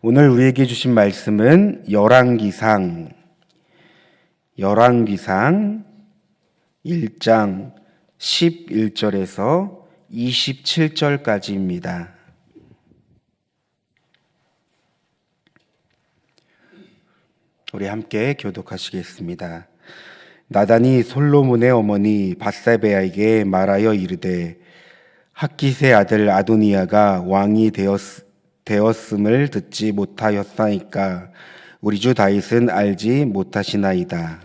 오늘 우리에게 주신 말씀은 열왕기상 1장 11절에서 27절까지입니다. 우리 함께 교독하시겠습니다. 나단이 솔로몬의 어머니 밧세바에게 말하여 이르되 핫깃의 아들 아도니아가 왕이 되었음을 듣지 못하였사니까 우리 주 다윗은 알지 못하시나이다.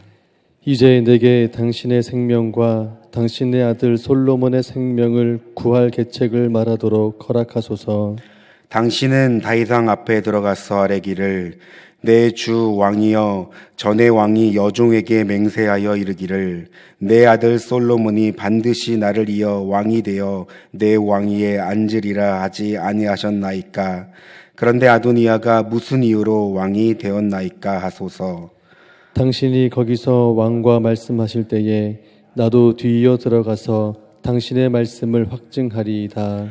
이제 내게 당신의 생명과 당신의 아들 솔로몬의 생명을 구할 계책을 말하도록 허락하소서. 당신은 다윗왕 앞에 들어가서 아뢰기를 내 주 왕이여 전에 왕이 여종에게 맹세하여 이르기를 내 아들 솔로몬이 반드시 나를 이어 왕이 되어 내 왕위에 앉으리라 하지 아니하셨나이까. 그런데 아도니아가 무슨 이유로 왕이 되었나이까 하소서. 당신이 거기서 왕과 말씀하실 때에 나도 뒤이어 들어가서 당신의 말씀을 확증하리이다.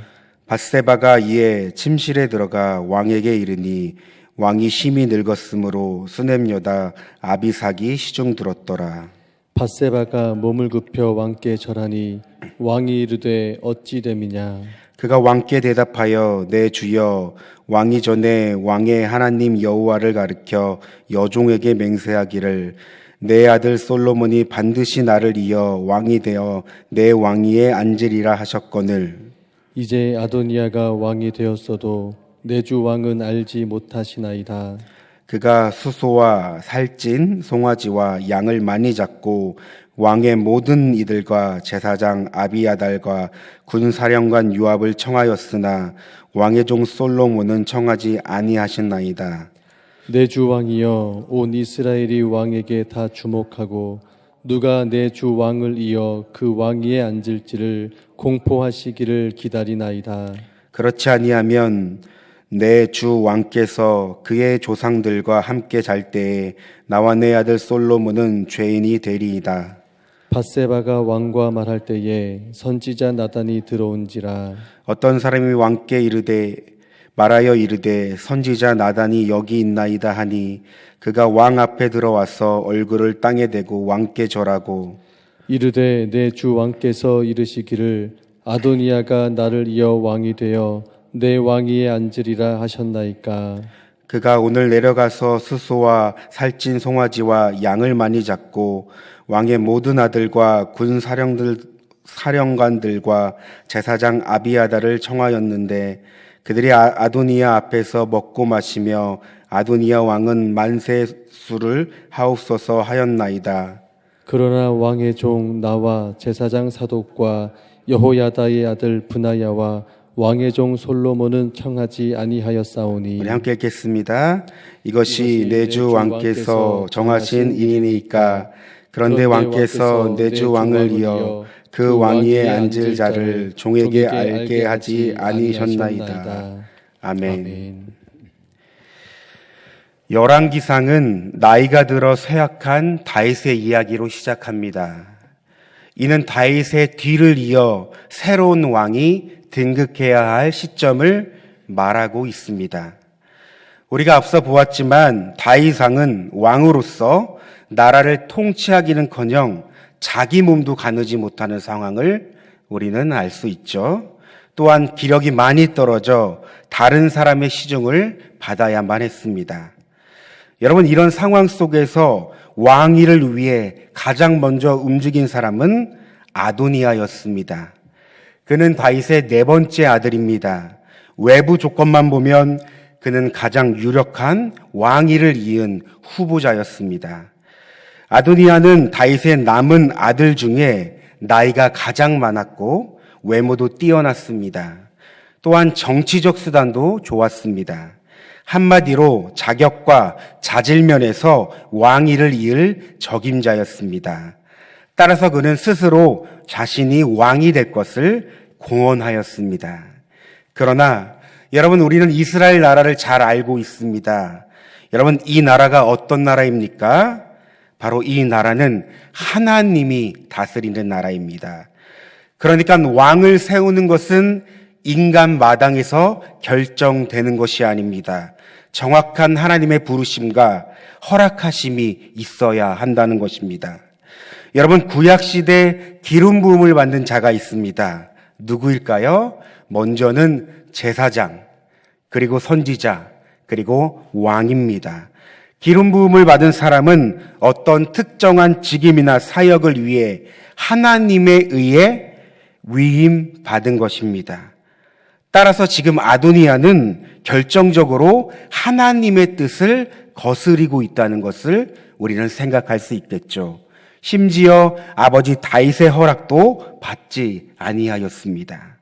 밧세바가 이에 침실에 들어가 왕에게 이르니 왕이 심히 늙었으므로 수냄 여다 아비삭이 시중 들었더라. 밧세바가 몸을 굽혀 왕께 절하니 왕이 이르되 어찌 됨이냐. 그가 왕께 대답하여 내 주여 왕이 전에 왕의 하나님 여호와를 가리켜 여종에게 맹세하기를 내 아들 솔로몬이 반드시 나를 이어 왕이 되어 내 왕위에 앉으리라 하셨거늘 이제 아도니아가 왕이 되었어도 내 주 왕은 알지 못하시나이다. 그가 수소와 살찐 송아지와 양을 많이 잡고 왕의 모든 이들과 제사장 아비야달과 군사령관 요압을 청하였으나 왕의 종 솔로몬은 청하지 아니하셨나이다. 내 주 왕이여 온 이스라엘이 왕에게 다 주목하고 누가 내 주 왕을 이어 그 왕위에 앉을지를 공포하시기를 기다리나이다. 그렇지 아니하면 내 주 왕께서 그의 조상들과 함께 잘 때에 나와 내 아들 솔로몬은 죄인이 되리이다. 밧세바가 왕과 말할 때에 선지자 나단이 들어온지라. 어떤 사람이 왕께 말하여 이르되 선지자 나단이 여기 있나이다 하니 그가 왕 앞에 들어와서 얼굴을 땅에 대고 왕께 절하고 이르되 내 주 왕께서 이르시기를 아도니아가 나를 이어 왕이 되어 내 왕위에 앉으리라 하셨나이까. 그가 오늘 내려가서 수소와 살찐 송아지와 양을 많이 잡고 왕의 모든 아들과 군 사령관들과 제사장 아비야달을 청하였는데 그들이 아도니아 앞에서 먹고 마시며 아도니아 왕은 만세 술을 하옵소서 하였나이다. 그러나 왕의 종 나와 제사장 사독과 여호야다의 아들 브나야와 왕의 종 솔로몬은 청하지 아니하였사오니. 우리 함께 읽겠습니다. 이것이 내 주 왕께서 정하신 일이니까. 그런데 왕께서 내 주 왕을 이어 그 왕위에 앉을 자를 종에게 알게 하지 아니셨나이다. 아멘. 열왕기상은 나이가 들어 쇠약한 다윗의 이야기로 시작합니다. 이는 다윗의 뒤를 이어 새로운 왕이 등극해야 할 시점을 말하고 있습니다. 우리가 앞서 보았지만 다윗 왕은 왕으로서 나라를 통치하기는커녕 자기 몸도 가누지 못하는 상황을 우리는 알 수 있죠. 또한 기력이 많이 떨어져 다른 사람의 시중을 받아야만 했습니다. 여러분, 이런 상황 속에서 왕위를 위해 가장 먼저 움직인 사람은 아도니아였습니다. 그는 다윗의 네 번째 아들입니다. 외부 조건만 보면 그는 가장 유력한 왕위를 이은 후보자였습니다. 아도니아는 다윗의 남은 아들 중에 나이가 가장 많았고 외모도 뛰어났습니다. 또한 정치적 수단도 좋았습니다. 한마디로 자격과 자질 면에서 왕위를 이을 적임자였습니다. 따라서 그는 스스로 자신이 왕이 될 것을 공언하였습니다. 그러나 여러분, 우리는 이스라엘 나라를 잘 알고 있습니다. 여러분, 이 나라가 어떤 나라입니까? 바로 이 나라는 하나님이 다스리는 나라입니다. 그러니까 왕을 세우는 것은 인간 마당에서 결정되는 것이 아닙니다. 정확한 하나님의 부르심과 허락하심이 있어야 한다는 것입니다. 여러분, 구약시대 기름 부음을 받는 자가 있습니다. 누구일까요? 먼저는 제사장, 그리고 선지자, 그리고 왕입니다. 기름 부음을 받은 사람은 어떤 특정한 직임이나 사역을 위해 하나님에 의해 위임 받은 것입니다. 따라서 지금 아도니아는 결정적으로 하나님의 뜻을 거스리고 있다는 것을 우리는 생각할 수 있겠죠. 심지어 아버지 다윗의 허락도 받지 아니하였습니다.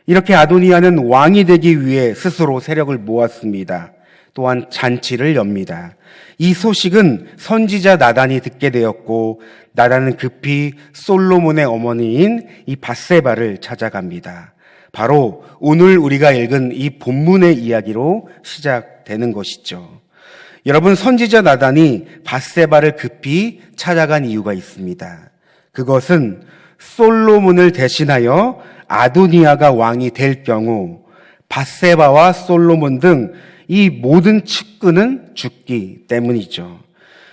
이렇게 아도니아는 왕이 되기 위해 스스로 세력을 모았습니다. 또한 잔치를 엽니다. 이 소식은 선지자 나단이 듣게 되었고, 나단은 급히 솔로몬의 어머니인 이 밧세바를 찾아갑니다. 바로 오늘 우리가 읽은 이 본문의 이야기로 시작되는 것이죠. 여러분, 선지자 나단이 밧세바를 급히 찾아간 이유가 있습니다. 그것은 솔로몬을 대신하여 아도니아가 왕이 될 경우 밧세바와 솔로몬 등 이 모든 측근은 죽기 때문이죠.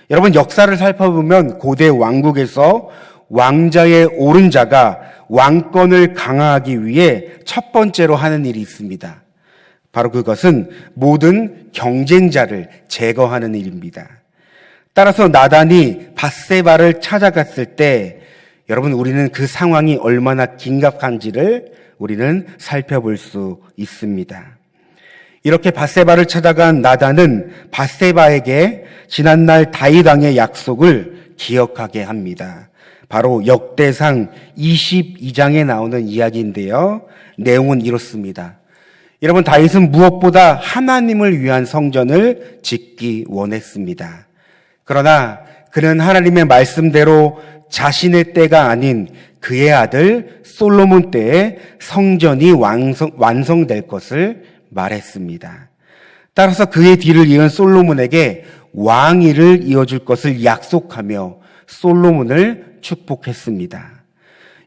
여러분, 역사를 살펴보면 고대 왕국에서 왕자의 오른자가 왕권을 강화하기 위해 첫 번째로 하는 일이 있습니다. 바로 그것은 모든 경쟁자를 제거하는 일입니다. 따라서 나단이 밧세바를 찾아갔을 때 여러분, 우리는 그 상황이 얼마나 긴급한지를 우리는 살펴볼 수 있습니다. 이렇게 밧세바를 찾아간 나단은 밧세바에게 지난날 다윗 왕의 약속을 기억하게 합니다. 바로 역대상 22장에 나오는 이야기인데요. 내용은 이렇습니다. 여러분, 다윗은 무엇보다 하나님을 위한 성전을 짓기 원했습니다. 그러나 그는 하나님의 말씀대로 자신의 때가 아닌 그의 아들 솔로몬 때에 성전이 완성될 것을 말했습니다. 따라서 그의 뒤를 이은 솔로몬에게 왕위를 이어줄 것을 약속하며 솔로몬을 축복했습니다.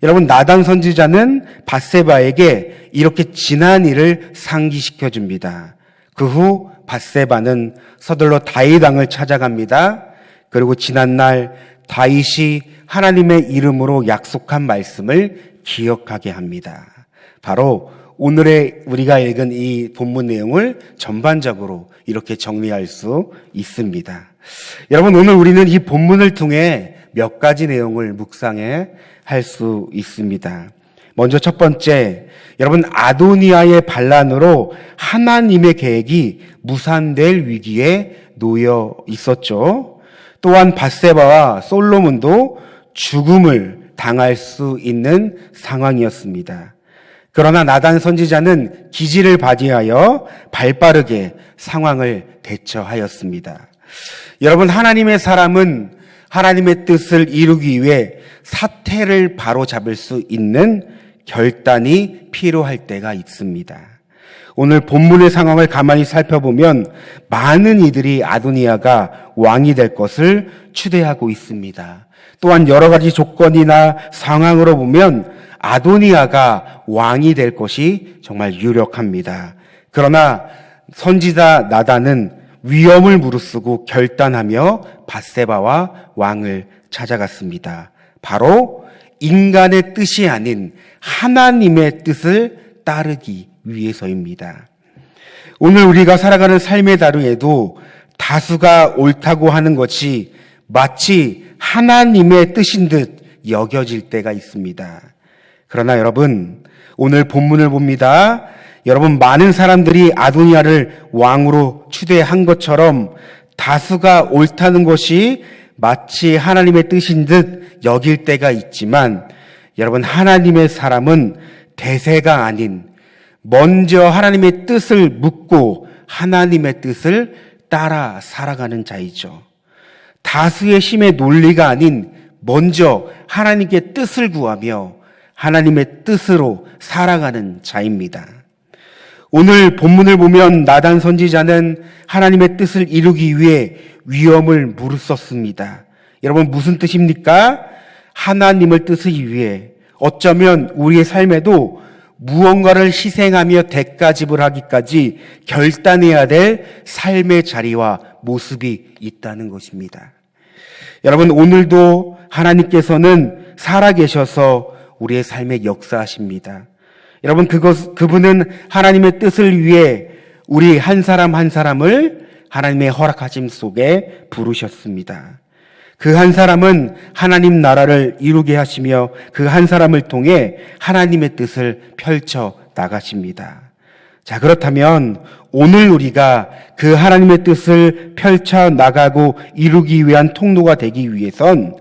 여러분, 나단 선지자는 밧세바에게 이렇게 지난 일을 상기시켜 줍니다. 그 후 밧세바는 서둘러 다윗 왕을 찾아갑니다. 그리고 지난날 다윗이 하나님의 이름으로 약속한 말씀을 기억하게 합니다. 바로 오늘의 우리가 읽은 이 본문 내용을 전반적으로 이렇게 정리할 수 있습니다. 여러분, 오늘 우리는 이 본문을 통해 몇 가지 내용을 묵상해 할 수 있습니다. 먼저 첫 번째, 여러분, 아도니아의 반란으로 하나님의 계획이 무산될 위기에 놓여 있었죠. 또한 밧세바와 솔로몬도 죽음을 당할 수 있는 상황이었습니다. 그러나 나단 선지자는 기지를 발휘하여 발빠르게 상황을 대처하였습니다. 여러분, 하나님의 사람은 하나님의 뜻을 이루기 위해 사태를 바로잡을 수 있는 결단이 필요할 때가 있습니다. 오늘 본문의 상황을 가만히 살펴보면 많은 이들이 아도니아가 왕이 될 것을 추대하고 있습니다. 또한 여러 가지 조건이나 상황으로 보면 아도니아가 왕이 될 것이 정말 유력합니다. 그러나 선지자 나단은 위험을 무릅쓰고 결단하며 밧세바와 왕을 찾아갔습니다. 바로 인간의 뜻이 아닌 하나님의 뜻을 따르기 위해서입니다. 오늘 우리가 살아가는 삶의 다루에도 다수가 옳다고 하는 것이 마치 하나님의 뜻인 듯 여겨질 때가 있습니다. 그러나 여러분, 오늘 본문을 봅니다. 여러분, 많은 사람들이 아도니아를 왕으로 추대한 것처럼 다수가 옳다는 것이 마치 하나님의 뜻인 듯 여길 때가 있지만, 여러분, 하나님의 사람은 대세가 아닌 먼저 하나님의 뜻을 묻고 하나님의 뜻을 따라 살아가는 자이죠. 다수의 힘의 논리가 아닌 먼저 하나님께 뜻을 구하며 하나님의 뜻으로 살아가는 자입니다. 오늘 본문을 보면 나단 선지자는 하나님의 뜻을 이루기 위해 위험을 무릅썼습니다. 여러분, 무슨 뜻입니까? 하나님을 뜻을 위해 어쩌면 우리의 삶에도 무언가를 희생하며 대가 지불하기까지 결단해야 될 삶의 자리와 모습이 있다는 것입니다. 여러분, 오늘도 하나님께서는 살아계셔서 우리의 삶에 역사하십니다. 여러분, 그분은 하나님의 뜻을 위해 우리 한 사람 한 사람을 하나님의 허락하심 속에 부르셨습니다. 그 한 사람은 하나님 나라를 이루게 하시며 그 한 사람을 통해 하나님의 뜻을 펼쳐 나가십니다. 자, 그렇다면 오늘 우리가 그 하나님의 뜻을 펼쳐 나가고 이루기 위한 통로가 되기 위해선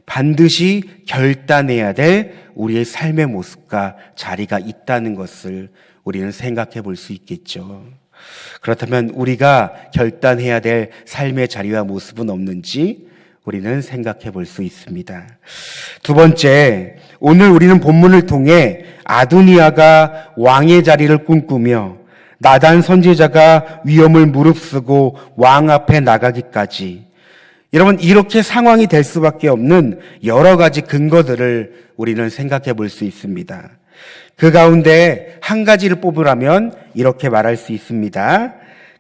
반드시 결단해야 될 우리의 삶의 모습과 자리가 있다는 것을 우리는 생각해 볼 수 있겠죠. 그렇다면 우리가 결단해야 될 삶의 자리와 모습은 없는지 우리는 생각해 볼 수 있습니다. 두 번째, 오늘 우리는 본문을 통해 아도니아가 왕의 자리를 꿈꾸며 나단 선지자가 위험을 무릅쓰고 왕 앞에 나가기까지, 여러분, 이렇게 상황이 될 수밖에 없는 여러 가지 근거들을 우리는 생각해 볼 수 있습니다. 그 가운데 한 가지를 뽑으라면 이렇게 말할 수 있습니다.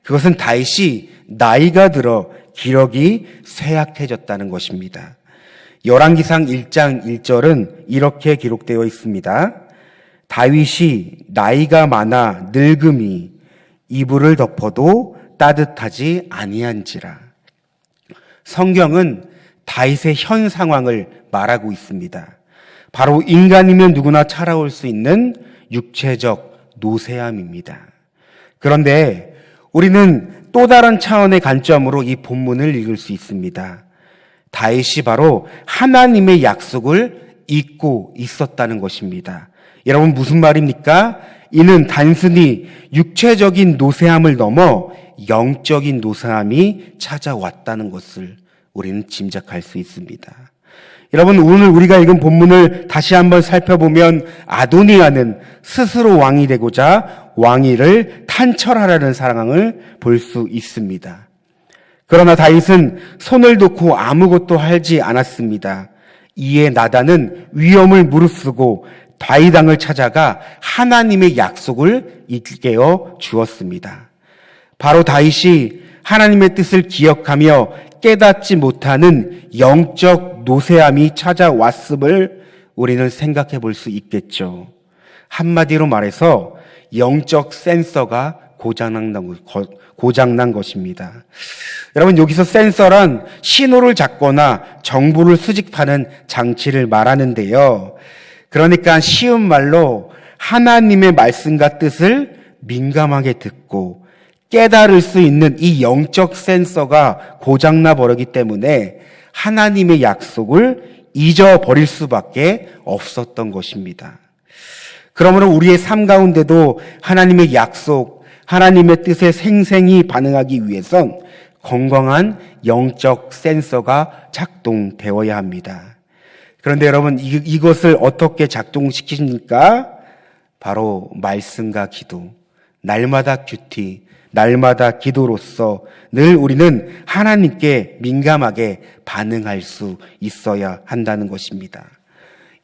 그것은 다윗이 나이가 들어 기력이 쇠약해졌다는 것입니다. 열왕기상 1장 1절은 이렇게 기록되어 있습니다. 다윗이 나이가 많아 늙음이 이불을 덮어도 따뜻하지 아니한지라. 성경은 다윗의 현 상황을 말하고 있습니다. 바로 인간이면 누구나 찾아올 수 있는 육체적 노쇠함입니다. 그런데 우리는 또 다른 차원의 관점으로 이 본문을 읽을 수 있습니다. 다윗이 바로 하나님의 약속을 잊고 있었다는 것입니다. 여러분, 무슨 말입니까? 이는 단순히 육체적인 노쇠함을 넘어 영적인 노쇠함이 찾아왔다는 것을 우리는 짐작할 수 있습니다. 여러분, 오늘 우리가 읽은 본문을 다시 한번 살펴보면 아도니아는 스스로 왕이 되고자 왕위를 탄철하려는 상황을 볼 수 있습니다. 그러나 다윗은 손을 놓고 아무것도 하지 않았습니다. 이에 나단은 위험을 무릅쓰고 다윗 왕을 찾아가 하나님의 약속을 일깨워 주었습니다. 바로 다윗이 하나님의 뜻을 기억하며 깨닫지 못하는 영적 노쇠함이 찾아왔음을 우리는 생각해 볼 수 있겠죠. 한마디로 말해서 영적 센서가 고장난 것입니다. 여러분, 여기서 센서란 신호를 잡거나 정보를 수집하는 장치를 말하는데요. 그러니까 쉬운 말로 하나님의 말씀과 뜻을 민감하게 듣고 깨달을 수 있는 이 영적 센서가 고장나 버리기 때문에 하나님의 약속을 잊어버릴 수밖에 없었던 것입니다. 그러므로 우리의 삶 가운데도 하나님의 약속, 하나님의 뜻에 생생히 반응하기 위해선 건강한 영적 센서가 작동되어야 합니다. 그런데 여러분, 이것을 어떻게 작동시키십니까? 바로 말씀과 기도, 날마다 큐티, 날마다 기도로서 늘 우리는 하나님께 민감하게 반응할 수 있어야 한다는 것입니다.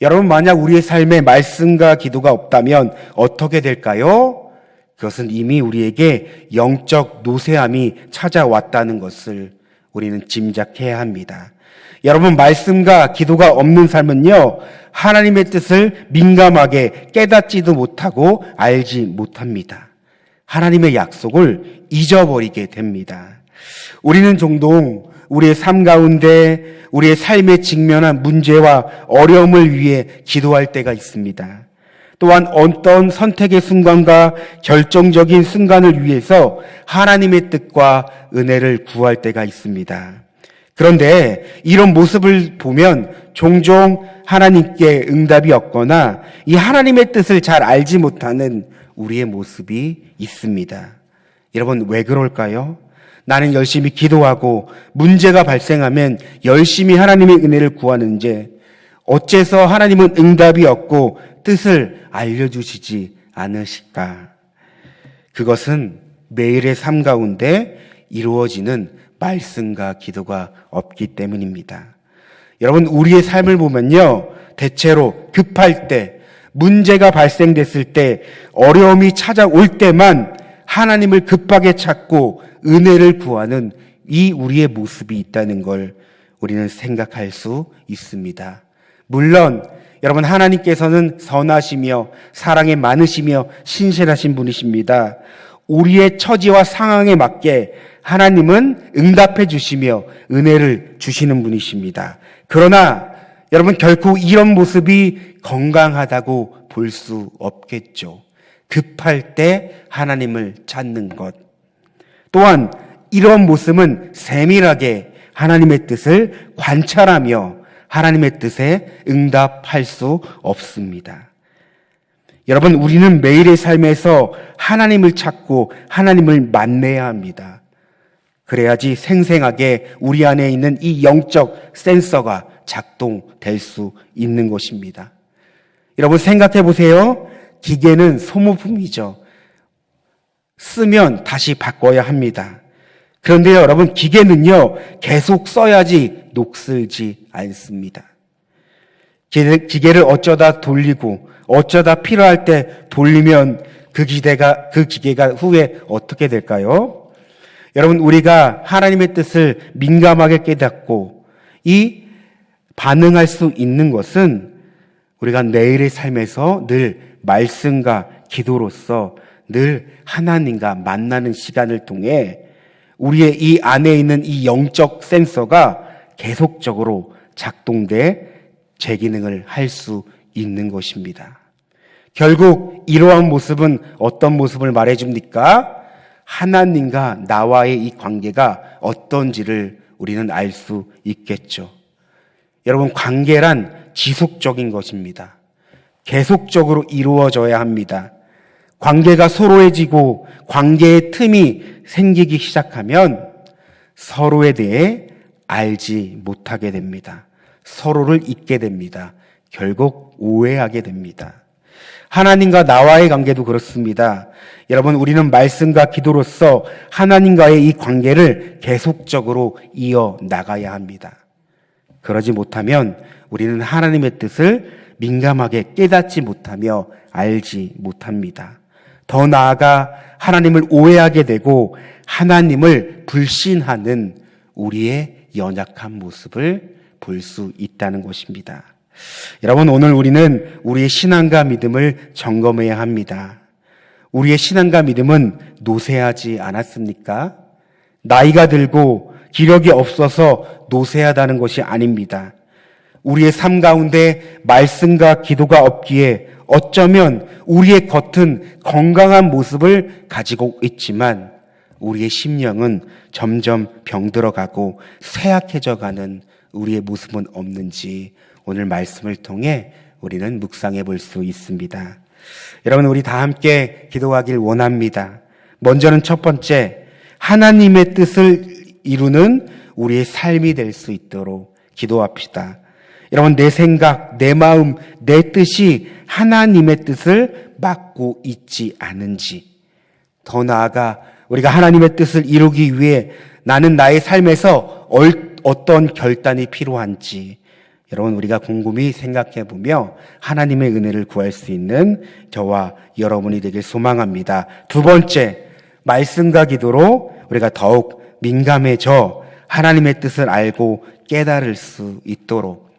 여러분, 만약 우리의 삶에 말씀과 기도가 없다면 어떻게 될까요? 그것은 이미 우리에게 영적 노쇠함이 찾아왔다는 것을 우리는 짐작해야 합니다. 여러분, 말씀과 기도가 없는 삶은요, 하나님의 뜻을 민감하게 깨닫지도 못하고 알지 못합니다. 하나님의 약속을 잊어버리게 됩니다. 우리는 종종 우리의 삶 가운데 우리의 삶에 직면한 문제와 어려움을 위해 기도할 때가 있습니다. 또한 어떤 선택의 순간과 결정적인 순간을 위해서 하나님의 뜻과 은혜를 구할 때가 있습니다. 그런데 이런 모습을 보면 종종 하나님께 응답이 없거나 이 하나님의 뜻을 잘 알지 못하는 우리의 모습이 있습니다. 여러분, 왜 그럴까요? 나는 열심히 기도하고 문제가 발생하면 열심히 하나님의 은혜를 구하는데 어째서 하나님은 응답이 없고 뜻을 알려주시지 않으실까? 그것은 매일의 삶 가운데 이루어지는 말씀과 기도가 없기 때문입니다. 여러분, 우리의 삶을 보면요, 대체로 급할 때, 문제가 발생됐을 때, 어려움이 찾아올 때만 하나님을 급하게 찾고 은혜를 구하는 이 우리의 모습이 있다는 걸 우리는 생각할 수 있습니다. 물론 여러분, 하나님께서는 선하시며 사랑이 많으시며 신실하신 분이십니다. 우리의 처지와 상황에 맞게 하나님은 응답해 주시며 은혜를 주시는 분이십니다. 그러나 여러분, 결코 이런 모습이 건강하다고 볼 수 없겠죠. 급할 때 하나님을 찾는 것. 또한 이런 모습은 세밀하게 하나님의 뜻을 관찰하며 하나님의 뜻에 응답할 수 없습니다. 여러분, 우리는 매일의 삶에서 하나님을 찾고 하나님을 만나야 합니다. 그래야지 생생하게 우리 안에 있는 이 영적 센서가 작동될 수 있는 것입니다. 여러분, 생각해 보세요. 기계는 소모품이죠. 쓰면 다시 바꿔야 합니다. 그런데 여러분, 기계는요, 계속 써야지 녹슬지 않습니다. 기계를 어쩌다 돌리고 어쩌다 필요할 때 돌리면 그 기계가 후에 어떻게 될까요? 여러분, 우리가 하나님의 뜻을 민감하게 깨닫고 이 반응할 수 있는 것은 우리가 내일의 삶에서 늘 말씀과 기도로서 늘 하나님과 만나는 시간을 통해 우리의 이 안에 있는 이 영적 센서가 계속적으로 작동돼 제 기능을 할 수 있는 것입니다. 결국 이러한 모습은 어떤 모습을 말해줍니까? 하나님과 나와의 이 관계가 어떤지를 우리는 알 수 있겠죠. 여러분, 관계란 지속적인 것입니다. 계속적으로 이루어져야 합니다. 관계가 소로해지고 관계의 틈이 생기기 시작하면 서로에 대해 알지 못하게 됩니다. 서로를 잊게 됩니다. 결국 오해하게 됩니다. 하나님과 나와의 관계도 그렇습니다. 여러분, 우리는 말씀과 기도로서 하나님과의 이 관계를 계속적으로 이어나가야 합니다. 그러지 못하면 우리는 하나님의 뜻을 민감하게 깨닫지 못하며 알지 못합니다. 더 나아가 하나님을 오해하게 되고 하나님을 불신하는 우리의 연약한 모습을 볼 수 있다는 것입니다. 여러분, 오늘 우리는 우리의 신앙과 믿음을 점검해야 합니다. 우리의 신앙과 믿음은 노쇠하지 않았습니까? 나이가 들고 기력이 없어서 노쇠하다는 것이 아닙니다. 우리의 삶 가운데 말씀과 기도가 없기에 어쩌면 우리의 겉은 건강한 모습을 가지고 있지만 우리의 심령은 점점 병들어가고 쇠약해져가는 우리의 모습은 없는지 오늘 말씀을 통해 우리는 묵상해 볼 수 있습니다. 여러분, 우리 다 함께 기도하길 원합니다. 먼저는 첫 번째, 하나님의 뜻을 이루는 우리의 삶이 될 수 있도록 기도합시다. 여러분, 내 생각, 내 마음, 내 뜻이 하나님의 뜻을 맡고 있지 않은지, 더 나아가 우리가 하나님의 뜻을 이루기 위해 나는 나의 삶에서 어떤 결단이 필요한지 여러분, 우리가 곰곰이 생각해 보며 하나님의 은혜를 구할 수 있는 저와 여러분이 되길 소망합니다. 두 번째, 말씀과 기도로 우리가 더욱 민감해져 하나님의 뜻을 알고 깨달을 수 있도록,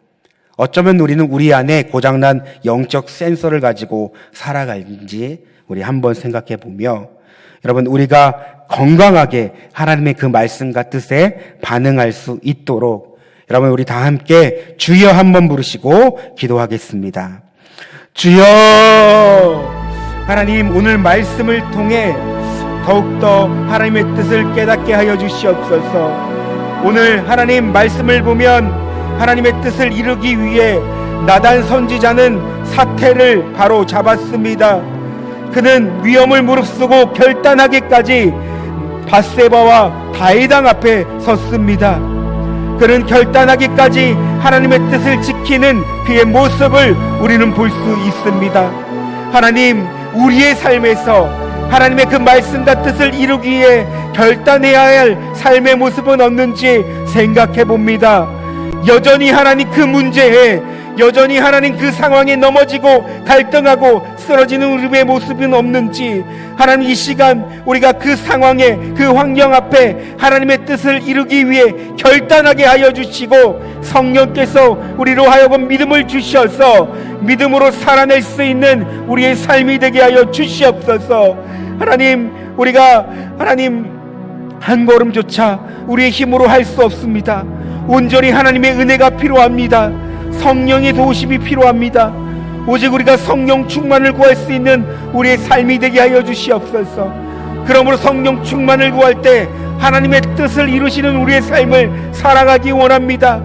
어쩌면 우리는 우리 안에 고장난 영적 센서를 가지고 살아가는지 우리 한번 생각해 보며, 여러분, 우리가 건강하게 하나님의 그 말씀과 뜻에 반응할 수 있도록 여러분, 우리 다 함께 주여 한번 부르시고 기도하겠습니다. 주여! 하나님, 오늘 말씀을 통해 더욱더 하나님의 뜻을 깨닫게 하여 주시옵소서. 오늘 하나님 말씀을 보면 하나님의 뜻을 이루기 위해 나단 선지자는 사태를 바로 잡았습니다. 그는 위험을 무릅쓰고 결단하기까지 밧세바와 다윗왕 앞에 섰습니다. 그는 결단하기까지 하나님의 뜻을 지키는 그의 모습을 우리는 볼 수 있습니다. 하나님, 우리의 삶에서 하나님의 그 말씀과 뜻을 이루기 위해 결단해야 할 삶의 모습은 없는지 생각해 봅니다. 여전히 하나님 그 문제에 여전히 하나님 그 상황에 넘어지고 갈등하고 쓰러지는 우리의 모습은 없는지, 하나님 이 시간 우리가 그 상황에, 그 환경 앞에 하나님의 뜻을 이루기 위해 결단하게 하여 주시고, 성령께서 우리로 하여금 믿음을 주셔서 믿음으로 살아낼 수 있는 우리의 삶이 되게 하여 주시옵소서. 하나님, 우리가 한 걸음조차 우리의 힘으로 할 수 없습니다. 온전히 하나님의 은혜가 필요합니다. 성령의 도우심이 필요합니다. 오직 우리가 성령 충만을 구할 수 있는 우리의 삶이 되게 하여 주시옵소서. 그러므로 성령 충만을 구할 때 하나님의 뜻을 이루시는 우리의 삶을 살아가기 원합니다.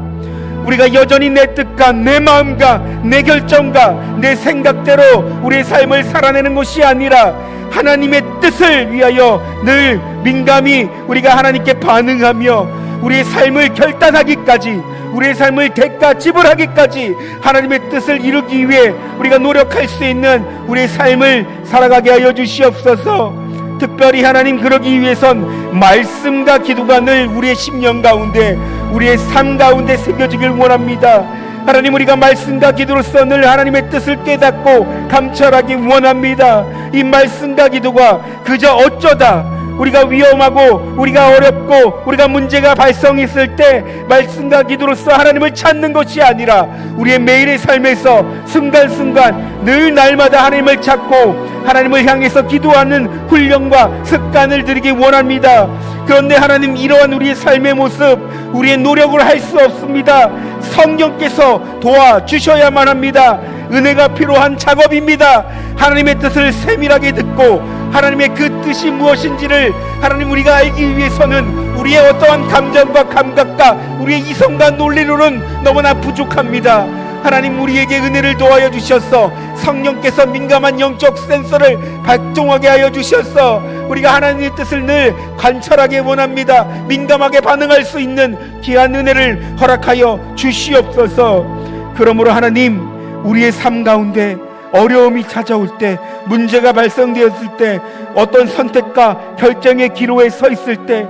우리가 여전히 내 뜻과 내 마음과 내 결정과 내 생각대로 우리의 삶을 살아내는 것이 아니라 하나님의 뜻을 위하여 늘 민감히 우리가 하나님께 반응하며 우리의 삶을 결단하기까지, 우리의 삶을 대가 지불하기까지 하나님의 뜻을 이루기 위해 우리가 노력할 수 있는 우리의 삶을 살아가게 하여 주시옵소서. 특별히 하나님, 그러기 위해선 말씀과 기도가 늘 우리의 심령 가운데, 우리의 삶 가운데 새겨지길 원합니다. 하나님, 우리가 말씀과 기도로서 늘 하나님의 뜻을 깨닫고 감찰하기 원합니다. 이 말씀과 기도가 그저 어쩌다 우리가 위험하고 우리가 어렵고 우리가 문제가 발생했을 때 말씀과 기도로서 하나님을 찾는 것이 아니라 우리의 매일의 삶에서 순간순간 늘 날마다 하나님을 찾고 하나님을 향해서 기도하는 훈련과 습관을 들이기 원합니다. 그런데 하나님, 이러한 우리의 삶의 모습, 우리의 노력을 할 수 없습니다. 성령께서 도와주셔야만 합니다. 은혜가 필요한 작업입니다. 하나님의 뜻을 세밀하게 듣고 하나님의 그 뜻이 무엇인지를 하나님 우리가 알기 위해서는 우리의 어떠한 감정과 감각과 우리의 이성과 논리로는 너무나 부족합니다. 하나님, 우리에게 은혜를 도와여 주셔서 성령께서 민감한 영적 센서를 발동하게 하여 주셔서 우리가 하나님의 뜻을 늘 관찰하게 원합니다. 민감하게 반응할 수 있는 귀한 은혜를 허락하여 주시옵소서. 그러므로 하나님, 우리의 삶 가운데 어려움이 찾아올 때, 문제가 발생되었을 때, 어떤 선택과 결정의 기로에 서 있을 때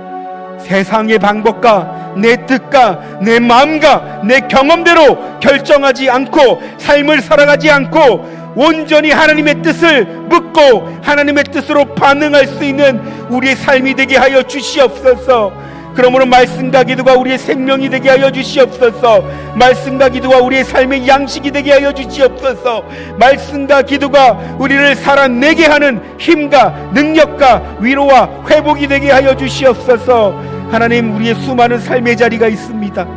세상의 방법과 내 뜻과 내 마음과 내 경험대로 결정하지 않고 삶을 살아가지 않고 온전히 하나님의 뜻을 묻고 하나님의 뜻으로 반응할 수 있는 우리의 삶이 되게 하여 주시옵소서. 그러므로 말씀과 기도가 우리의 생명이 되게 하여 주시옵소서. 말씀과 기도가 우리의 삶의 양식이 되게 하여 주시옵소서. 말씀과 기도가 우리를 살아내게 하는 힘과 능력과 위로와 회복이 되게 하여 주시옵소서. 하나님, 우리의 수많은 삶의 자리가 있습니다.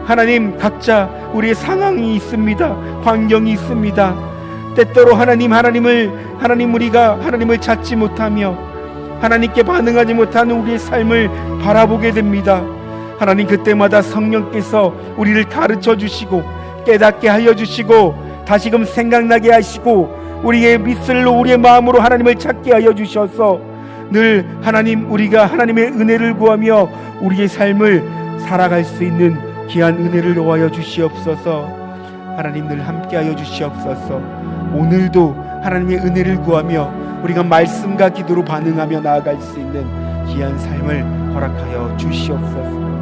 하나님, 각자 우리의 상황이 있습니다. 환경이 있습니다. 때때로 우리가 하나님을 찾지 못하며 하나님께 반응하지 못하는 우리의 삶을 바라보게 됩니다. 하나님, 그때마다 성령께서 우리를 가르쳐 주시고 깨닫게 하여 주시고 다시금 생각나게 하시고 우리의 미술로 우리의 마음으로 하나님을 찾게 하여 주셔서 늘 하나님, 우리가 하나님의 은혜를 구하며 우리의 삶을 살아갈 수 있는 귀한 은혜를 도와여 주시옵소서. 하나님, 늘 함께하여 주시옵소서. 오늘도 하나님의 은혜를 구하며 우리가 말씀과 기도로 반응하며 나아갈 수 있는 귀한 삶을 허락하여 주시옵소서.